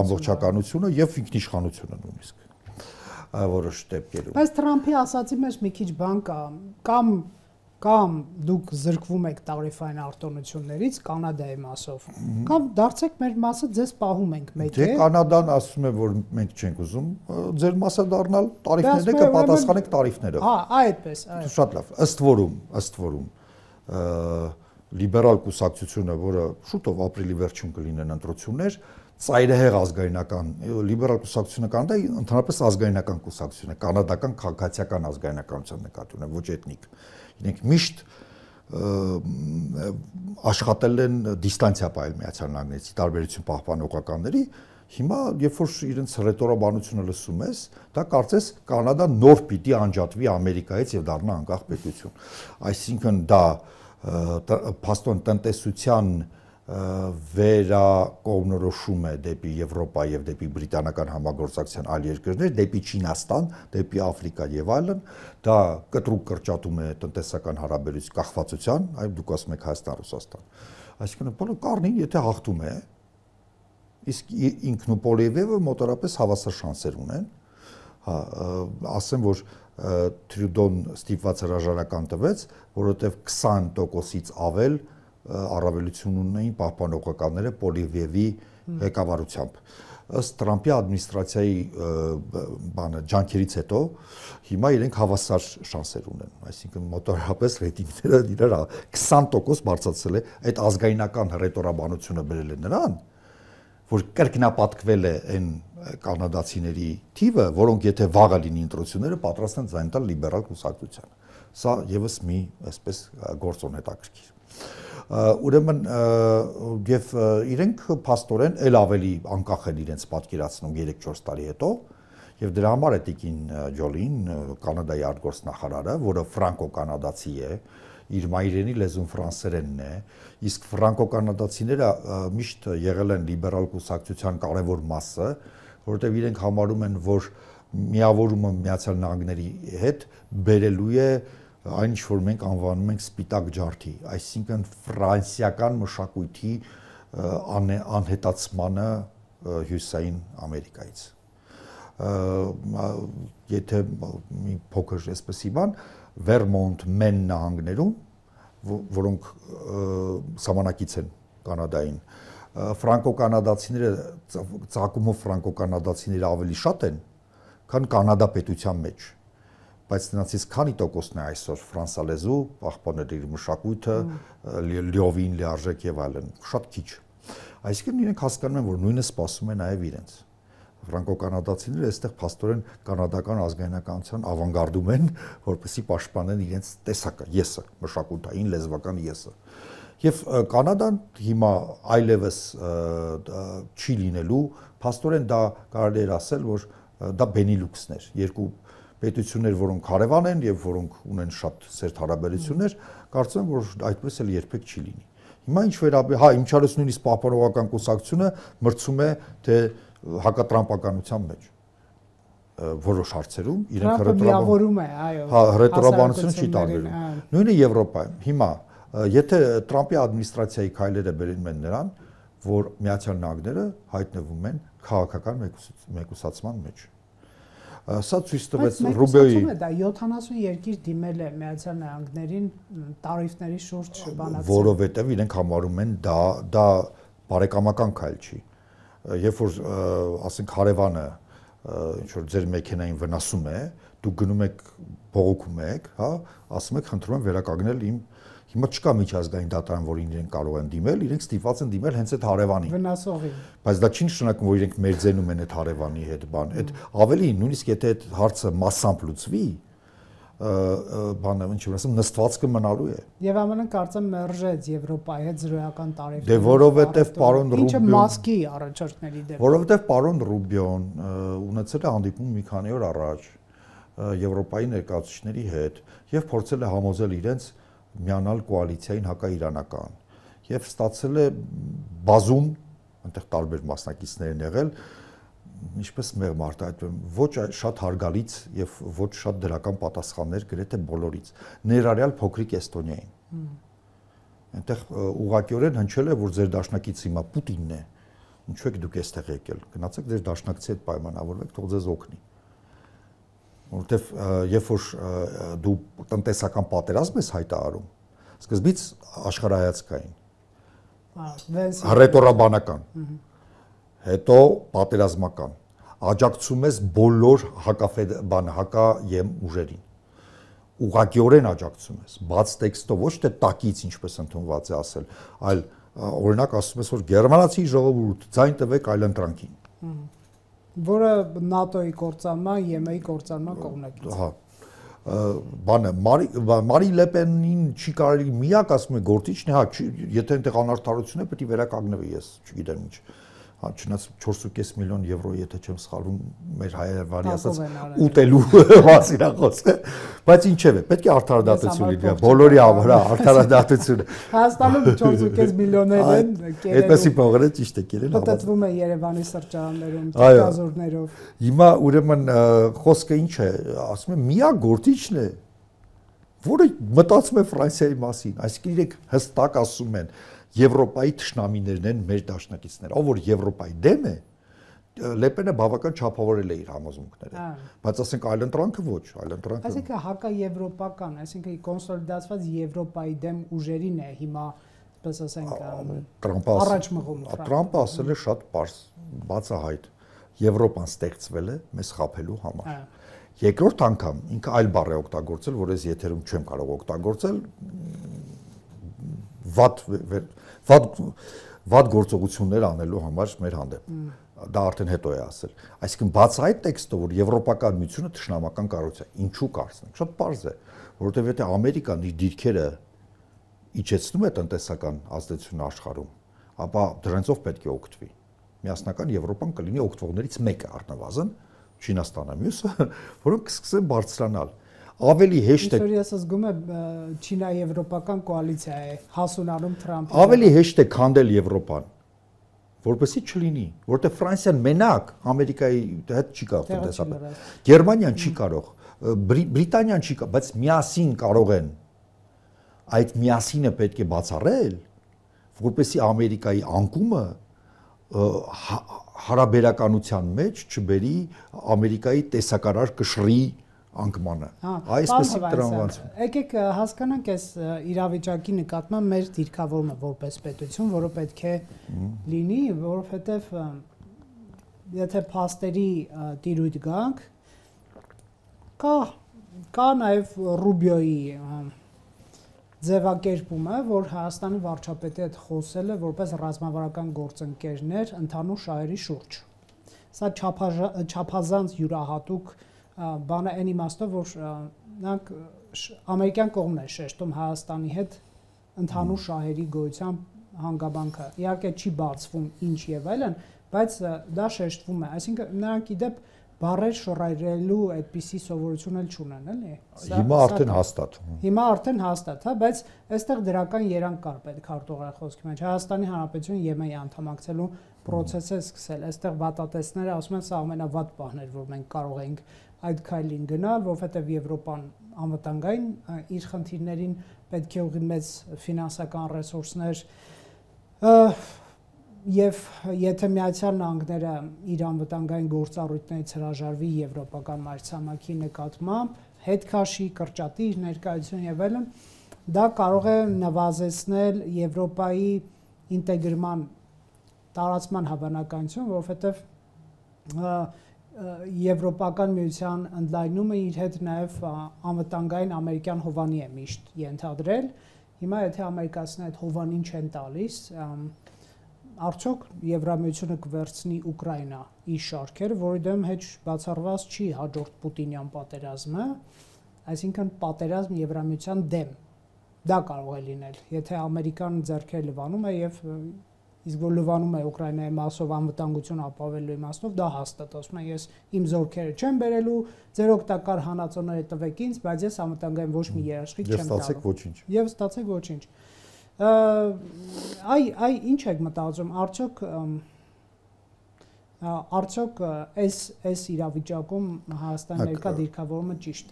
ամբողջականությունը եւ ինքնիշխանությունը նույնիսկ որոշ դեպքերում։
Բայց Թրամփի ասացի մեջ մի քիչ բան կա, կամ դուք զրկվում եք տարիֆային արտոնություններից Կանադայի մասով, կամ դարձեք մեր մասը ձեզ պահում ենք մեկ է։
Դե Կանադան ասում է, որ մենք չենք ուզում ձեր մասը դառնալ, տարիֆները կպատասխանեք տարիֆներով։
Հա, այդպես, այո։
Շատ լավ։ Ըստ որում լիբերալ կուսակցությունը, որը շուտով ապրիլի վերջում կլինեն ընտրություններ, ծայրահեղ ազգայնական լիբերալ կուսակցությունը Կանադայի ընդհանրապես ազգայնական կուսակցություն է, կանադական քաղաքացիական ազգայնականության նկատի ունեմ, ոչ էթնիկ։ Իրենք միշտ աշխատել են դիստանցիա պահել Միացյալ Նահանգներից, տարբերություն պահպանողականների, հիմա երբ որ իրենց ռետորաբանությունը լսում ես, դա կարծես Կանադան նոր պիտի անջատվի Ամերիկայից եւ դառնա անկախ պետություն։ Այսինքն դա փաստորեն տնտեսության վերակողմնորոշում է դեպի Եվրոպա եւ դեպի բրիտանական համագործակցության այլ երկրներ, դեպի Չինաստան, դեպի Աֆրիկա եւ այլն, դա կտրուկ կրճատում է տնտեսական հարաբերության կախվածության, այլ դուք ասում եք Հայաստան-Ռուսաստան։ Այսինքն բոլոր կառնին, եթե հաղթում է, իսկ ինքն ու Պոլիևը մոտավորապես հավասար շանսեր ունեն, հա, ասեմ, որ Տրյուդոն ստիպված հրաժարական տվեց, որովհետեւ 20%-ից ավել առավելություն ունեին պահպանողականները Պոլիևի ղեկավարությամբ։ Ըստ Տրամփի ադմինիստրացիայի ջանքերից հետո հիմա իրենք հավասար շանսեր ունեն, այսինքն մոտավորապես ռեյտինգները իրար 20% բարձրացել է, այդ ազգայնական ռետորաբանությունը բերել է նրան, որ կրկնապատկվել է այն կանադացիների թիվը, որոնք եթե վաղը լինի ընտրությունները, պատրաստ են ձայն տալ լիբերալ կուսակցությանը։ Սա եւս մի այսպես գործոն հետաքրքիր։ Ուրեմն եւ իրենք փաստորեն ել ավելի անկախ են իրենց պատկերացնում 3-4 տարի հետո եւ դրա համար է Տիկին Ջոլին, Կանադայի արտգործնախարարը, որը ֆրանկո-կանադացի է, իր մայրենի լեզուն ֆրանսերենն է, իսկ ֆրանկո-կանադացիները միշտ եղել են լիբերալ կուսակցության կարևոր մասը, որովհետեւ իրենք համարում են, որ միավորումը Միացյալ Նահանգների հետ բերելու է այն ինչ որ մենք անվանում ենք սպիտակ ջարդի, այսինքն ֆրանսիական մշակույթի անհետացմանը Հյուսիսային Ամերիկայից։ Եթե մի փոքր այսպեսի բան, Վերմոնտ, Մեն նահանգներում, որոնք սահմանակից են Կանադային, ֆրանկո-կանադացիները ծագումով ֆրանկո-կանադացիները ավելի շատ են, քան Կանադա պետության մեջ, բայց նրանցից քանի տոկոսն է այսօր ֆրանսալեզու, պահպանել իր մշակույթը, լիովին լիարժեք եւ այլն, շատ քիչ։ Այսինքն իրենք հասկանում են, որ նույնը սպասում է նաեւ իրենց։ Ֆրանկո-կանադացիները այստեղ փաստորեն կանադական ազգայնականության ավանգարդում են, որպեսզի պաշտպանեն իրենց տեսակը, եսը, մշակութային, լեզվական եսը։ Եվ Կանադան հիմա այլևս չի լինելու, փաստորեն դա կարելի է ասել, որ դա Բենիլուքսն էր, երկու պետություններ, որոնք հարևան են եւ որոնք ունեն շատ սերտ հարաբերություններ, կարծում եմ, որ այդպես էլ երբեք չի լինի։ Հիմա ինչ վերաբերում, հա, ինչարս նույնիսկ պահպանողական կուսակցությունը մրցում է թե հակատրամպականության մեջ որոշ հարցերում իրենք հռետորաբանությունը չի տարբերում։ Նույնը Եվրոպայում։ Հիմա եթե Տրամպի ադմինիստրացիայի քայլերը բերում են նրան, որ Միացյալ Նահանգները հայտնվում են քաղաքական մեկուսացման մեջ։ Սա ցույց տվեց Ռուբիոյի։
Դա 70 երկիր դիմել է Միացյալ Նահանգներին տարիֆների շուրջ բանակցել։
Որովհետև իրենք համարում են դա բարեկամական քայլ չի։ Երբ որ ասենք հարևանը ինչ որ ձեր մեքենային վնասում է, դուք գնում եք բողոքում եք, հա, ասում եք խնդրում եմ վերականգնել իմ հիմա չկա միջազգային դատարան, որին իրենք կարող են դիմել, իրենք ստիպված են դիմել հենց այդ հարևանին։
Վնասողին։
Բայց դա չի նշանակում, որ իրենք մերձենում են այդ հարևանի հետ բան։ Այդ ավելի նույնիսկ եթե այդ հարցը massամբ լուծվի, բանը ինչ որ ասեմ, նստվածքը մնալու է։
Եվ ԱՄՆ-ն կարծեմ մերժեց Եվրոպայի հետ զրոյական տարիֆները։
Դե որովհետև պարոն Ռուբիոն,
ինչը մասկի առաջարկների դեպքում։
Որովհետև պարոն Ռուբիոն ունեցել է հանդիպում մի քանի օր առաջ Եվրոպայի ներկայացուցիչների հետ եւ փորձել է համոզել իրենց միանալ կոալիցիային հակաիրանական եւ ստացել է բազում այնտեղ տարբեր մասնակիցներ են եղել ինչպես մեղմ արտահայտվում ոչ շատ հարգալից եւ ոչ շատ դրական պատասխաններ գրեթե բոլորից ներառյալ փոքրիկ Էստոնիային այնտեղ ուղղակիորեն հնչել է որ ձեր դաշնակից հիմա Պուտինն է ինչու եք դուք այստեղ եկել գնացեք ձեր դաշնակցի հետ պայմանավորվեք թող ձեզ օգնի որտեվ երբ որ դու տնտեսական պատերազմ ես հայտարարում, սկզբից աշխարհայացքային, հռետորաբանական, հետո պատերազմական, աջակցում ես բոլոր հակաեմ ուժերին, ուղղակիորեն աջակցում ես, բաց տեքստով, ոչ թե տակից, ինչպես ընդունված է ասել, այլ օրինակ ասում ես, որ գերմանացի ժողովուրդ, ձայն տվեք այլընտրանքին։
Որը ՆԱՏՕ-ի կործանման, ԵՄ-ի կործանման կողմնակից։
Հա։ Բանը Մարի Լեպենին չի կարելի միակ ասում է գործիչն է, հա, եթե այնտեղ անարդարություն է, պետք է վերականգնվի, ես չգիտեմ ինչ։ Հա, չնայած 4.5 միլիոն եվրո, եթե չեմ սխալվում, մեր հայերվանի ասած ուտելու մասին է խոսքը, բայց ինչևէ, պետք է արդարադատություն լինի, բոլորի համար արդարադատությունը։
Հայաստանում 4.5 միլիոններ են կերել։
Այդպեսի փողերը ճիշտ է կերել։
Պատտվում է Երևանի սրճարաններում, դեկազորներով։
Հիմա ուրեմն խոսքը ինչ է, ասում եմ, միակ գործիչն է, որը մտածում է Ֆրանսիայի մասին, այսինքն իրենք հստակ ասում են Եվրոպայի թշնամիներն են մեր դաշնակիցները, ով որ Եվրոպայի դեմ է, Լեպենը բավական չափավորել է իր համոզմունքները, բայց ասենք այլընտրանքը ոչ, այլընտրանքը։
Այսինքն հակաեվրոպական, այսինքն կոնսոլիդացված Եվրոպայի դեմ ուժերին է հիմա, այսպես ասենք, առաջ մղում։
Տրամպը ասել է շատ պարզ, բացահայտ, Եվրոպան ստեղծվել է մեզ խաբելու համար։ Երկրորդ անգամ ինքը այլ բառ է օգտագործել, որ ես եթերում չեմ կարող օգտագործել, վատ գործողություններ անելու համար մեր հանդեպ։ Դա արդեն հետո է ասել։ Այսինքն բացահայտ տեքստով որ Եվրոպական միությունը թշնամական կառույց է, ինչու կարծնենք, շատ պարզ է, որովհետև եթե Ամերիկան իր դիրքերը իջեցնում է տնտեսական ազդեցություն աշխարհում, ապա դրանցով պետք է օգտվի։ Միասնական Եվրոպան կլինի օգտվողներից մեկը առնվազն, Չինաստանը մյուսը, որոնք կսկսեն բարձրանալ։ Ավելի հեշտ է։
Ինչոր ես զգում եմ Չինա-եվրոպական կոալիցիա է հասունանում Թրամփի։
Ավելի հեշտ է քանդել Եվրոպան, որպեսզի չլինի, որտեղ Ֆրանսիան մենակ Ամերիկայի հետ չի կարող տնտեսապես։ Գերմանիան չի կարող, Բրիտանիան չի, բայց միասին կարող են այդ միասինը պետք է բացառել, որպեսզի Ամերիկայի անկումը հարաբերականության մեջ չբերի Ամերիկայի տեսակարար կշռի անկմանը։ Այսպեսի տրամադրություն։
Եկեք հասկանանք այս իրավիճակի նկատմամբ մեր դիրքավորումը որպես պետություն, որը պետք է լինի, որովհետև եթե փաստերի տիրույթ գանք, կա նաև Ռուբիոյի ձևակերպումը, որ Հայաստանի վարչապետի հետ խոսել է որպես ռազմավարական գործընկերներ ընդհանուր շահերի շուրջ։ Սա չափազանց յուրահատուկ բան է այն իմաստով, որ նրանք ամերիկյան կողմն է շեշտում Հայաստանի հետ ընդհանուր շահերի գոյության հանգամանքը։ Իհարկե չի բացվում ինչ եւ այլն, բայց դա շեշտվում է։ Այսինքն նրանք իդեպ բառեր շռայրելու այդպիսի սովորություն էլ չունեն, էլի։
Հիմա արդեն հաստատ։
Հիմա արդեն հաստատ, հա, բայց այստեղ դրական երանգ կար պետքարտուղարի խոսքի մեջ։ Հայաստանի Հանրապետությունը ԵՄ-ի անդամակցելու process է սկսել։ Այստեղ վատատեսները ասում են, սա ամենավատ պահն էր, որ մենք կարող ենք այդ քայլին գնալ, որովհետև Եվրոպան անվտանգային իր խնդիրներին պետք է ուղղի մեծ ֆինանսական ռեսուրսներ եւ եթե Միացյալ Նահանգները իր անվտանգային գործառույթներից հրաժարվի եվրոպական մայրցամաքի նկատմամբ, հետ քաշի, կրճատի իր ներկայությունը եւ այլն, դա կարող է նվազեցնել Եվրոպայի ինտեգրման տարածման հավանականություն, որովհետեւ Եվրոպական միության ընդլայնումը իր հետ նաև անվտանգային ամերիկյան հովանի է միշտ ենթադրել։ Հիմա եթե ամերիկացիները այդ հովանին չեն տալիս, արդյոք Եվրամիությունը կվերցնի Ուկրաինա իր շարքերը, որի դեմ հեչ բացառված չի հաջորդ պուտինյան պատերազմը, այսինքն պատերազմ Եվրամիության դեմ։ Դա կարող է լինել, եթե Ամերիկան ձեռքերը լվանում է եւ իսկ որ լվանում է Ուկրաինայի մասով անվտանգություն ապավելու իմաստով, դա հաստատ ասում է, ես իմ զորքերը չեմ բերելու, ձեր օգտակար հանածոները տվեք ինձ, բայց ես անվտանգային ոչ մի երաշխիք չեմ տալու։ Եվ ստացեք ոչինչ։ Այ ինչ եք մտածում, արդյոք այս իրավիճակում Հայաստանի ներկա դիրքավորումը ճիշտ է։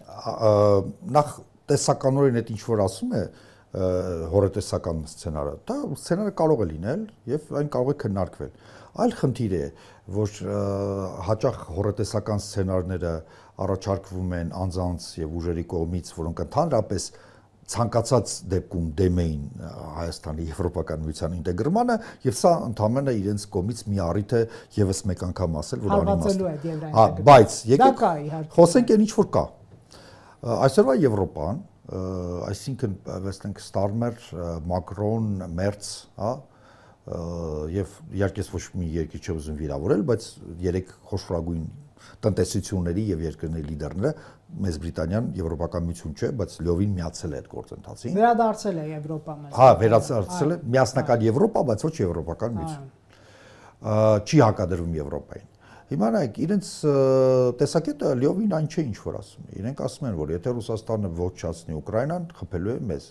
Նախ տեսականորեն այդ ինչ որ ասում է հորետեսական սցենարը, դա սցենարը կարող է լինել եւ այն կարող է քննարկվել։ Այլ խնդիր է, որ հաճախ հորետեսական սցենարները առաջարկվում են անձանց եւ ուժերի կողմից, որոնք ընդհանրապես ցանկացած դեպքում դեմ էին Հայաստանի եվրոպական միության ինտեգրմանը եւ սա ընդհանրապես իրենց կողմից մի առիթ է եւս մեկ անգամ ասել, որ անիմաստ է։ Հա, բայց եկեք խոսենք այն ինչ որ կա։ Այսօրվա Եվրոպան, այսինքն ասենք Ստարմեր, Մակրոն, Մերց, հա, եւ իհարկե ոչ մի երկիր չի ուզում վիրավորել, բայց երեք խոշորագույն տնտեսությունների եւ երկրների լիդերները, Մեծ Բրիտանիան եվրոպական միություն չէ, բայց լիովին միացել է այդ գործընթացին։
Վերադարձել է Եվրոպա մեզ։
Հա, վերադարձել է միասնական Եվրոպա, բայց ոչ եվրոպական միություն։ Չի հակադրվում Եվրոպային։ Հիմա նայեք, իրենց տեսակետը լիովին այն չէ, ինչ որ ասում է։ Իրենք ասում են, որ եթե Ռուսաստանը ոչնչացնի Ուկրաինան, խփելու է մեզ։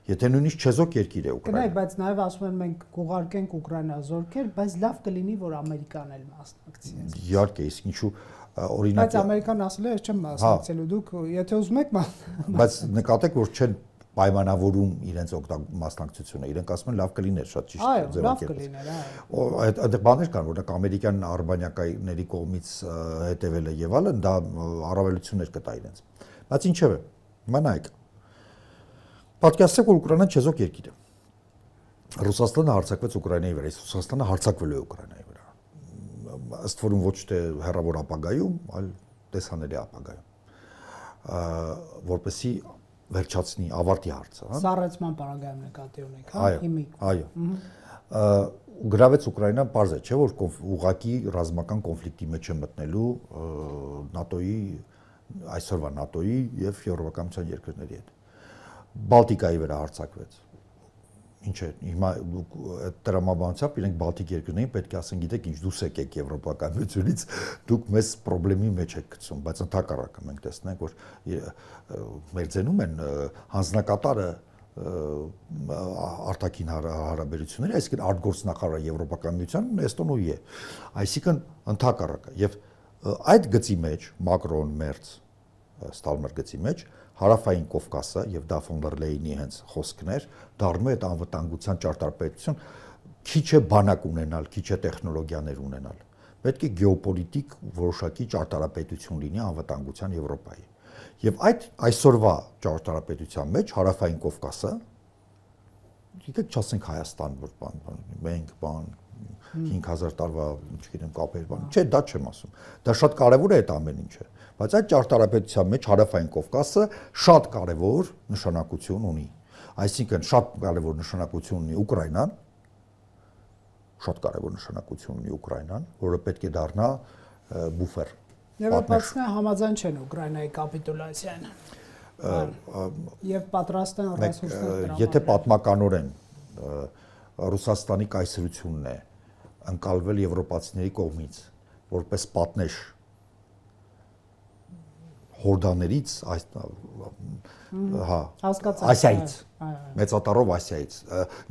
Եթե նույնիսկ չեզոք երկիր է Ուկրաինան։
Կնայեք, բայց նաև ասում են մենք կուղարկենք Ուկրաինա զորքեր, բայց լավ կլինի, որ Ամերիկան էլ մասնակցի։
Իհարկե, իսկ ինչու օրինակ։
Բայց Ամերիկան ասել է, ես չեմ մասնակցելու, դուք եթե ուզում եք
բայց նկատեք, որ չեն պայմանավորում իրենց մասնակցությունը, իրենք ասում են լավ կլիներ, շատ ճիշտ
ձևակերպել։ Այո, լավ կլիներ, այո։
Այդ բաներ կան, որոնք ամերիկյան արբանյակայինների կողմից հետևել է եւ այլն, դա առավելություններ կտա իրենց։ Բայց ինչեւ է, հիմա նայեք։ Պատկերացրեք, որ Ուկրաինան չեզոք երկիր է։ Ռուսաստանը հարձակվեց Ուկրաինայի վրա, Ռուսաստանը հարձակվելու է Ուկրաինայի վրա։ Ըստ որում ոչ թե հեռավոր ապագայում, այլ տեսանելի ապագայում։ Որպեսզի վերջացնի ավարտի հարցը, հա։
Սառեցման պարագայում նկատի ունեք, հա, հիմիկ։
Այո։ Գրավեց Ուկրաինան, պարզ է, չէ՞ որ ուղղակի ռազմական կոնֆլիկտի մեջ է մտնելու ՆԱՏՕ-ի, այսօրվա ՆԱՏՕ-ի եւ Եվրոպական միության երկրների հետ։ Բալտիկայի վրա հարձակվեց։ Ինչ է, հիմա տրամաբանությամբ իրենք Բալտիկ երկրներին պետք է ասեն, գիտեք, ինչ դուս եկեք Եվրոպական միությունից, դուք մեզ խնդրի մեջ եք գցում, բայց ընդհակառակը մենք տեսնենք, որ մեր ձենում են հանձնակատարը արտաքին հարաբերությունների, այսինքն արտգործնախարարը Եվրոպական միության Էստոնուի է, այսինքն ընդհակառակը եւ այդ գծի մեջ Մակրոն, Մերց, Ստալմերգեցի մեջ, հարավային Կովկասը եւ դա ֆոն դեր Լեյնի հենց խոսքն էր, դառնում է այդ անվտանգության ճարտարապետություն, քիչ է բանակ ունենալ, քիչ է տեխնոլոգիաներ ունենալ։ Պետք է գեոպոլիտիկ որոշակի ճարտարապետություն լինի անվտանգության Եվրոպայի։ Եվ այդ այսօրվա ճարտարապետության մեջ հարավային Կովկասը, եկեք չասենք Հայաստան, որ մենք 5000 տարվա, չգիտեմ, կապեր բան, չէ, դա չեմ ասում։ Դա շատ կարևոր է այդ ամեն ինչը, բայց այդ ճարտարապետության մեջ հարավային Կովկասը շատ կարևոր նշանակություն ունի։ Այսինքն շատ կարևոր նշանակություն ունի Ուկրաինան, շատ կարևոր նշանակություն ունի Ուկրաինան, որը պետք է դառնա բուֆեր։
Եվրոպացիները համաձայն չեն Ուկրաինայի կապիտուլյացիան։ Եվ պատրաստ են ռեսուրսներ տրամադրել։
Եթե պատմականորեն Ռուսաստանի կայսրությունն է ընկալվել եվրոպացիների կողմից որպես պատնեշ հորդաներից, Ասիայից, մեծատառով Ասիայից,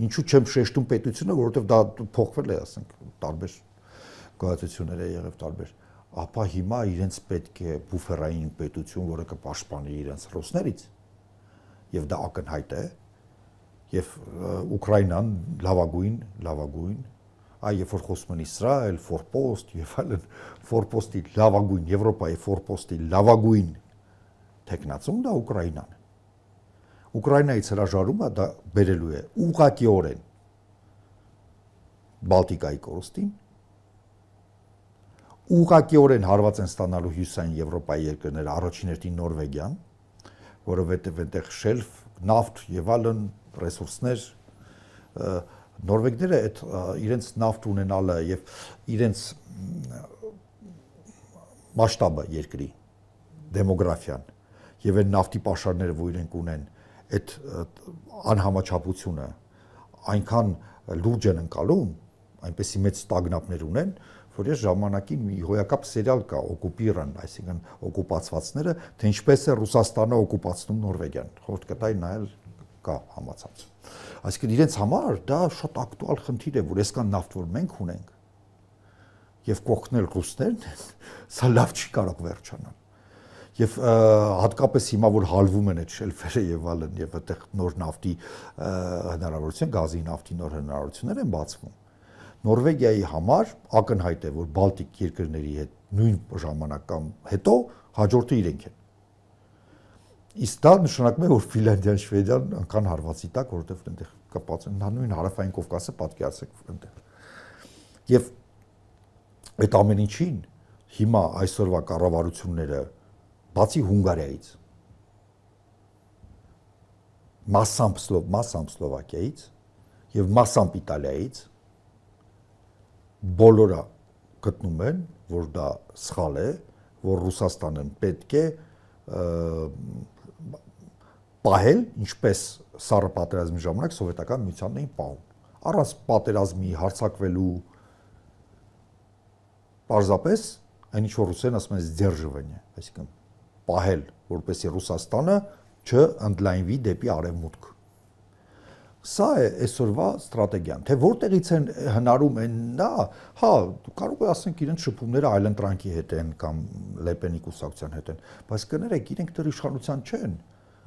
ինչու չեմ շեշտում պետությունը, որովհետև դա փոխվել է, ասենք, տարբեր գոյացություններ է եղել տարբեր, ապա հիմա իրենց պետք է բուֆերային պետություն, որը կպաշտպանի իրենց ռուսներից, եւ դա ակնհայտ է, եւ Ուկրաինան լավագույն, երբ որ խոսում են Իսրայել, ֆորպոստ եւ այլն, ֆորպոստի լավագույն, Եվրոպայի ֆորպոստի լավագույն տեխնացում դա Ուկրաինան է։ Ուկրաինայից հրաժարումը դա բերելու է ուղղակիորեն Բալտիկայի կորստին, ուղղակիորեն հարված են ստանալու հյուսային Եվրոպայի երկրները, առաջին հերթին Նորվեգիան, որովհետև այնտեղ շելֆ, նավթ եւ այլն ռեսուրսներ Նորվեգները այդ իրենց նավթ ունենալը եւ իրենց մասշտաբը երկրի դեմոգրաֆիան եւ այն նավթի պաշարները, որ իրենք ունեն, այդ անհամաչափությունը այնքան լուրջ են ընկալում, այնպեսի մեծ ստագնապներ ունեն, որ ես ժամանակին մի հոյակապ սերիալ կա օկուպիրան, այսինքն օկուպացվածները, թե ինչպես է Ռուսաստանը օկուպացնում Նորվեգիան, խորտ կտայի նայել կա համացած։ Այսինքն իրենց համար դա շատ ակտուալ խնդիր է, որ այսքան նավթ որ մենք ունենք եւ կողքնել ռուսներն, սա լավ չի կարող վերջանալ։ Եվ հատկապես հիմա որ հալվում են այդ շելֆերը եւ այլն եւ այդտեղ նոր նավթի հնարավորություն, գազի նավթի նոր հնարավորություններ են բացվում։ Նորվեգիայի համար ակնհայտ է, որ Բալտիկ երկրների հետ նույն ժամանակam հետո հաջորդը իրենք են։ Իսկ դա նշանակում է, որ Ֆինլանդիան, Շվեդիան անկան հարվածի տակ, որովհետև այնտեղ կապած են նույն հարավային Կովկասը պատկերացրեք այնտեղ։ Եվ այդ ամեն ինչին հիմա այսօրվա կառավարությունները բացի Հունգարիայից, մասամբ Սլովակիայից եւ մասամբ Իտալիայից բոլորը գտնում են, որ դա սխալ է, որ Ռուսաստանը պետք է պահել, ինչպես սառը պատերազմի ժամանակ սովետական միությանն էին պահում։ Առանց պատերազմի հարձակվելու պարզապես այն ինչ որ ռուսերեն ասում են «սդерживание», այսինքն պահել, որպեսզի Ռուսաստանը չընդլայնվի դեպի արևմուտք։ Սա է այսօրվա ստրատեգիան, թե որտեղից են հնարում են դա, հա, կարող է ասենք իրենց շփումները այլընտրանքի հետ են կամ Լեպենի կուսակցության հետ են, բայց կներեք, իրենք դեռ իշխանության չեն,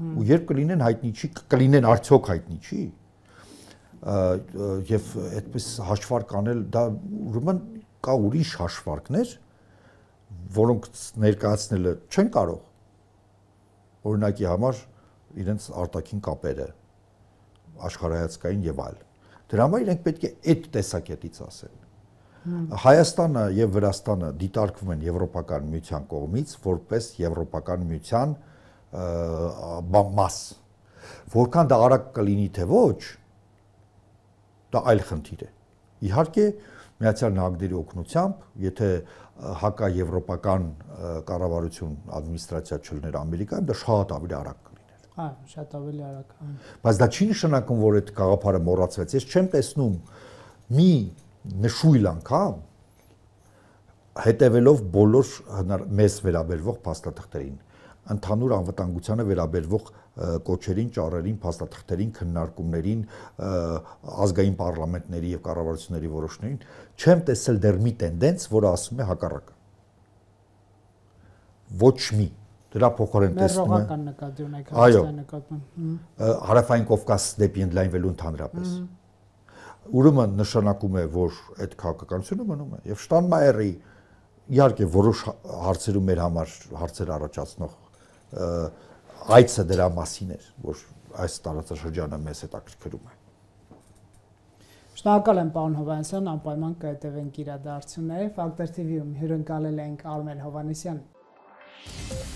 ու երբ կլինեն հայտնի չի, կլինեն արդյոք հայտնի չի, եւ այդպես հաշվարկ անել, դա ուրեմն կա ուրիշ հաշվարկներ, որոնք ներկայացնելը չեն կարող, օրինակի համար իրենց արտաքին կապերը աշխարհայացքային եւ այլ։ Դրա համար իրենք պետք է այդ տեսակետից ասեն։ Հայաստանը եւ Վրաստանը դիտարկվում են Եվրոպական միության կողմից որպես Եվրոպական միության մաս։ Որքան դա արագ կլինի թե ոչ, դա այլ խնդիր է։ Իհարկե, Միացյալ Նահանգների օգնությամբ, եթե հակաեվրոպական կառավարություն ադմինիստրացիա չլներ Ամերիկայում, դա շատ ավելի արագ կլիներ։
Շատ ավելի արագ։
Բայց դա չի նշանակում, որ այդ գաղափարը մոռացվեց։ Ես չեմ տեսնում մի նշույլ անգամ հետևելով բոլոր մեզ վերաբերվող փաստաթղթերին, ընդհանուր անվտանգությանը վերաբերվող կոչերին, ճառերին, փաստաթղթերին, քննարկումներին, ազգային պարլամենտների եւ կառավարությունների որոշներին, չեմ տեսել դեռ մի տենդենց, որը ասում է հակառակը։ Ոչ մի։ Դրա փոխարեն տեսնում
է Մերողական նկատի ունեք Հայաստանի նկատմամբ։
Հարավային Կովկաս դեպի ընդլայնվելու ընդհանրապես։ Ուրեմն նշանակում է, որ այդ քաղաքականությունը մնում է եւ Շտանմայերի իհարկե որոշ հարցերում մեր համար հարցեր առաջացնող այցը դրա մասին էր, որ այս տարածաշրջանը մեզ հետաքրքրում է։
Շնորհակալ եմ պարոն Հովհաննիսյան, անպայման կհետևենք իրադարձությունները։ Ֆակտոր TV-ում հյուրընկալել ենք Արմեն Հովհաննիսյանին։